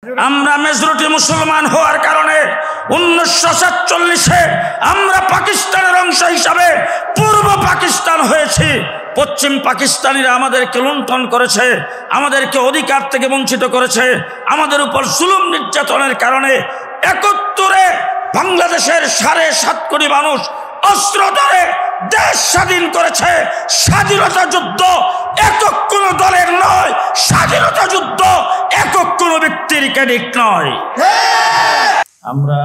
আমরা মেজরিটি মুসলমান হওয়ার কারণে 1947-এ আমরা পাকিস্তানের অংশ হিসাবে পূর্ব পাকিস্তান হয়েছি। পশ্চিম পাকিস্তানিরা আমাদেরকে লুণ্ঠন করেছে, আমাদেরকে অধিকার থেকে বঞ্চিত করেছে, আমাদের উপর জুলুম নির্যাতনের কারণে 71-এ বাংলাদেশের 7.5 কোটি মানুষ অস্ত্র ধরে দেশ স্বাধীন করেছে। স্বাধীনতা যুদ্ধ একক কোন দলের নয়, স্বাধীনতা যুদ্ধ একক কোন ব্যক্তির ক্রেডিট নয়। আমরা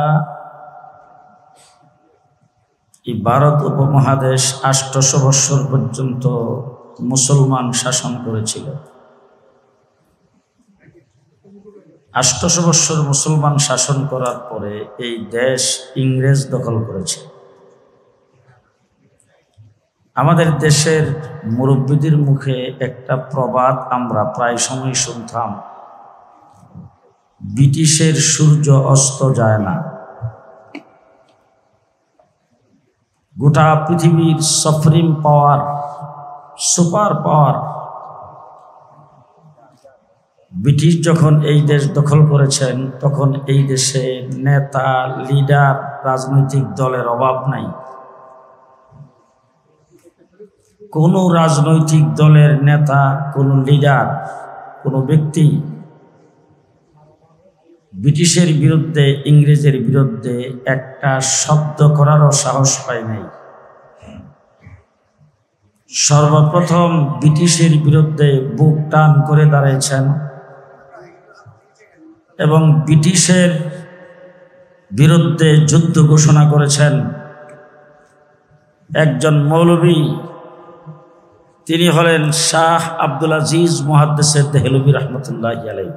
এই ভারত উপমহাদেশ 800 বৎসর পর্যন্ত মুসলমান শাসন করেছিল। 800 বৎসর মুসলমান শাসন করার পরে এই দেশ ইংরেজ দখল করেছে। আমাদের দেশের মুরব্বীদের মুখে একটা প্রবাদ আমরা প্রায় সময় শুনতাম, ব্রিটিশের সূর্য অস্ত যায় না। গোটা পৃথিবীর সুপ্রিম পাওয়ার, সুপার পাওয়ার ব্রিটিশ যখন এই দেশ দখল করেছেন, তখন এই দেশে নেতা, লিডার, রাজনৈতিক দলের অভাব নাই। কোনো রাজনৈতিক দলের নেতা, কোনো লিডার, কোনো ব্যক্তি ব্রিটিশের বিরুদ্ধে, ইংরেজের বিরুদ্ধে একটা শব্দ করারও সাহস পায় নাই। সর্বপ্রথম ব্রিটিশের বিরুদ্ধে বুক টান করে দাঁড়িয়েছেন এবং ব্রিটিশের বিরুদ্ধে যুদ্ধ ঘোষণা করেছেন একজন মৌলভী। তিনি হলেন শাহ আব্দুল আজিজ মুহাদ্দিস দেহলভী রহমতুল্লাহ আলাইহি।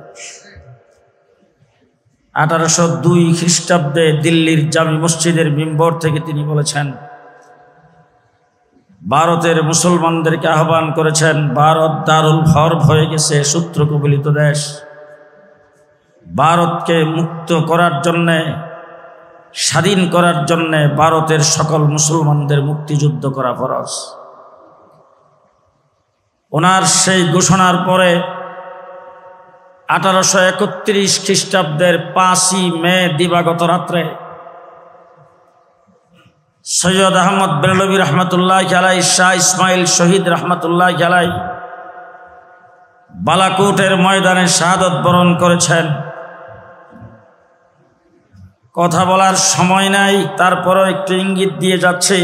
1802 খ্রিস্টাব্দে দিল্লির জামি মসজিদের মিম্বর থেকে তিনি বলেছেন, ভারতের মুসলমানদেরকে আহ্বান করেছেন, ভারত দারুল হরব হয়ে গেছে, শত্রু কবলিত দেশ। ভারতকে মুক্ত করার জন্যে, স্বাধীন করার জন্যে ভারতের সকল মুসলমানদের মুক্তিযুদ্ধ করা ফরজ। ওনার সেই ঘোষণার পরে 1831 খ্রিস্টাব্দের 5ই মে দিবাগত রাত্রে সৈয়দ আহমদ বেরলভী রহমতুল্লাহ আলাইহি, শাহ ইসমাইল শহীদ রহমতুল্লাহ আলাইহি বালাকোটের ময়দানে শাহাদত বরণ করেছেন। কথা বলার সময় নাই, তারপরও একটু ইঙ্গিত দিয়ে যাচ্ছি।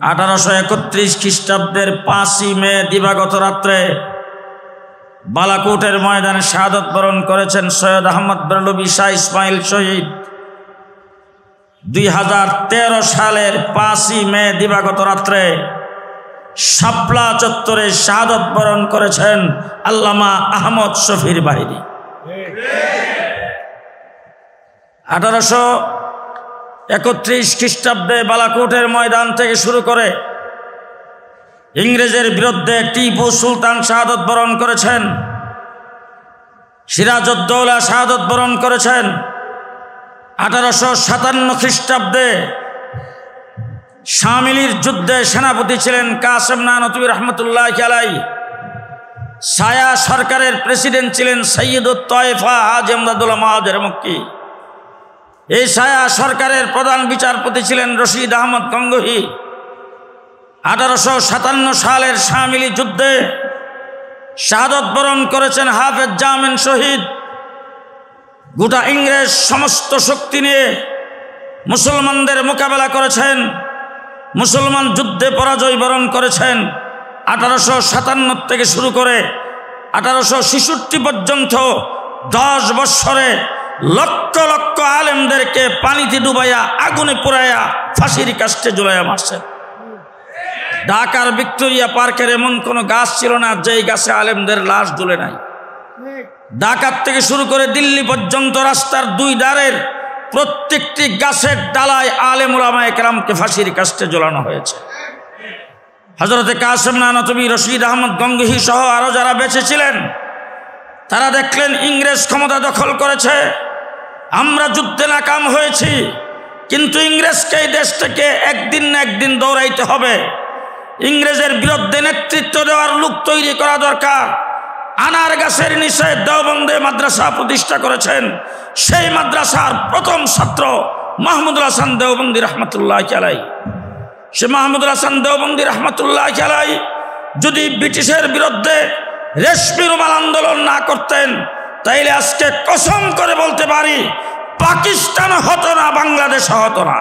1831 খ্রিস্টাব্দের 5ই মে দিবাগত রাত্রে বালাকোটের ময়দানে শাহাদত বরণ করেছেন সৈয়দ আহমদ বেরলভী শাহ ইসমাইল শহীদ। 2013 সালের 5ই মে দিবাগত রাত্রে শাপলা চত্বরে শাহাদত বরণ করেছেন আল্লামা আহমদ শফির বাহিনী। 1831 খ্রিস্টাব্দে বালাকোটের ময়দান থেকে শুরু করে ইংরেজের বিরুদ্ধে টিপু সুলতান শাহাদত বরণ করেছেন, সিরাজউদ্দৌলা শাহাদত বরণ করেছেন। 1857 খ্রিস্টাব্দে শামিলির যুদ্ধে সেনাপতি ছিলেন কাসেম নানতুবি রহমতুল্লাহ আলাইহি। ছায়া সরকারের প্রেসিডেন্ট ছিলেন সৈয়দুত তয়েফা হাজী আমদাদুল্লাহ মাহাদের মক্কি। এই ছায়া সরকারের প্রধান বিচারপতি ছিলেন রশিদ আহমদ গঙ্গোহী। 1857 সালের শামিলি যুদ্ধে শাহাদত বরণ করেছেন হাফেজ জামিন শহীদ। গোটা ইংরেজ সমস্ত শক্তি নিয়ে মুসলমানদের মোকাবেলা করেছেন, মুসলমান যুদ্ধে পরাজয় বরণ করেছেন। 1857 থেকে শুরু করে 1866 পর্যন্ত 10 বৎসরে লক্ষ লক্ষ আলেমদেরকে পানিতে ডুবাইয়া, আগুনে পোড়াইয়া, ফাঁসির কাস্টে ঝুলাইয়া মারছেন। ঢাকার ভিক্টোরিয়া পার্কের এমন কোনো গাছ ছিল না যেই গাছে আলেমদের লাশ ঝুলে নাই। ঢাকার থেকে শুরু করে দিল্লি পর্যন্ত রাস্তার 2 ধারের প্রত্যেকটি গাছের ডালায় আলেম উলামায়ে কেরামকে ফাঁসির কাস্টে ঝোলানো হয়েছে। হযরতে কাসেম নানতুবি, রশিদ আহমদ গঙ্গোহী সহ আরো যারা বেঁচে ছিলেন, তারা দেখলেন ইংরেজ ক্ষমতা দখল করেছে, আমরা যুদ্ধে নাকাম হয়েছি, কিন্তু ইংরেজকে এই দেশ থেকে একদিন না একদিন দৌড়াইতে হবে। ইংরেজের বিরুদ্ধে নেতৃত্ব দেওয়ার লোক তৈরি করা দরকার। আনার গাছের নিচে দেওবন্দে মাদ্রাসা প্রতিষ্ঠা করেছেন। সেই মাদ্রাসার প্রথম ছাত্র মাহমুদুল হাসান দেওবন্দি রহমতুল্লাহ আলাইহি। সে মাহমুদুল হাসান দেওবন্দি রহমতুল্লাহ আলাইহি যদি ব্রিটিশের বিরুদ্ধে রেশমি রুমাল আন্দোলন না করতেন, তাইলে আজকে কসম করে বলতে পারি পাকিস্তান হতো না, বাংলাদেশ হতো না।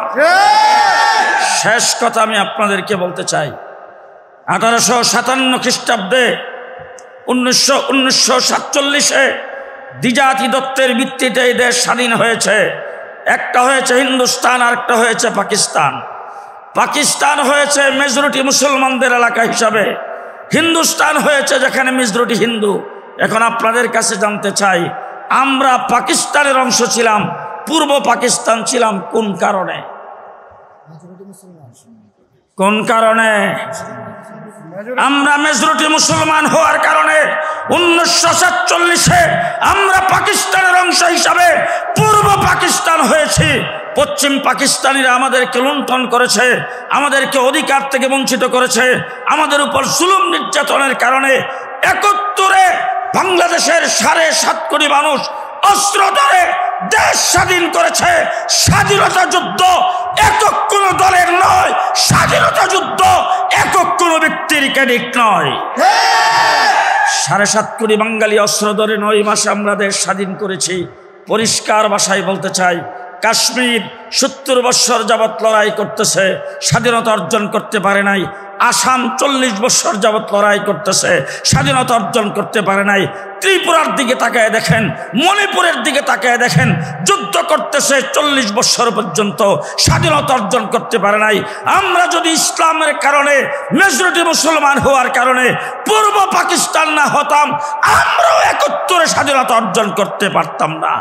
শেষ কথা আমি আপনাদেরকে বলতে চাই, 1857 খ্রিস্টাব্দে 1947-এ দ্বিজাতি দত্তের ভিত্তিতে এই দেশ স্বাধীন হয়েছে। একটা হয়েছে হিন্দুস্তান, আর একটা হয়েছে পাকিস্তান। পাকিস্তান হয়েছে মেজরিটি মুসলমানদের এলাকা হিসাবে, হিন্দুস্তান হয়েছে যেখানে মেজরিটি হিন্দু। এখন আপনাদের কাছে জানতে চাই, আমরা পাকিস্তানের অংশ ছিলাম, পূর্ব পাকিস্তান ছিলাম কোন কারণে? কোন কারণে? আমরা মেজরিটি মুসলমান হওয়ার কারণে 1947-এ আমরা পাকিস্তানের অংশ হিসাবে পূর্ব পাকিস্তান হয়েছি। পশ্চিম পাকিস্তানিরা আমাদেরকে লুণ্ঠন করেছে, আমাদেরকে অধিকার থেকে বঞ্চিত করেছে, আমাদের উপর জুলুম নির্যাতনের কারণে 71-এ বাংলাদেশের 7.5 কোটি মানুষ অস্ত্র ধরে দেশ স্বাধীন করেছে। স্বাধীনতা যুদ্ধ একক কোন দলের নয়, স্বাধীনতা যুদ্ধ একক কোন ব্যক্তির ক্যাডিক নয়। 7.5 কোটি বাঙালি অস্ত্র ধরে 9 মাসে আমরা দেশ স্বাধীন করেছি। পরিষ্কার ভাষায় বলতে চাই, কাশ্মীর 70 বছর যাবৎ লড়াই করতেছে, স্বাধীনতা অর্জন করতে পারে নাই। আসাম 40 বছর যাবৎ লড়াই করতেছে, স্বাধীনতা অর্জন করতে পারে নাই। ত্রিপুরার দিকে তাকায় দেখেন, মণিপুরের দিকে তাকায় দেখেন, যুদ্ধ করতেছে 40 বছর পর্যন্ত, স্বাধীনতা অর্জন করতে পারে নাই। আমরা যদি ইসলামের কারণে, মেজরিটি মুসলমান হওয়ার কারণে পূর্ব পাকিস্তান না হতাম, আমরাও 71-এ স্বাধীনতা অর্জন করতে পারতাম না।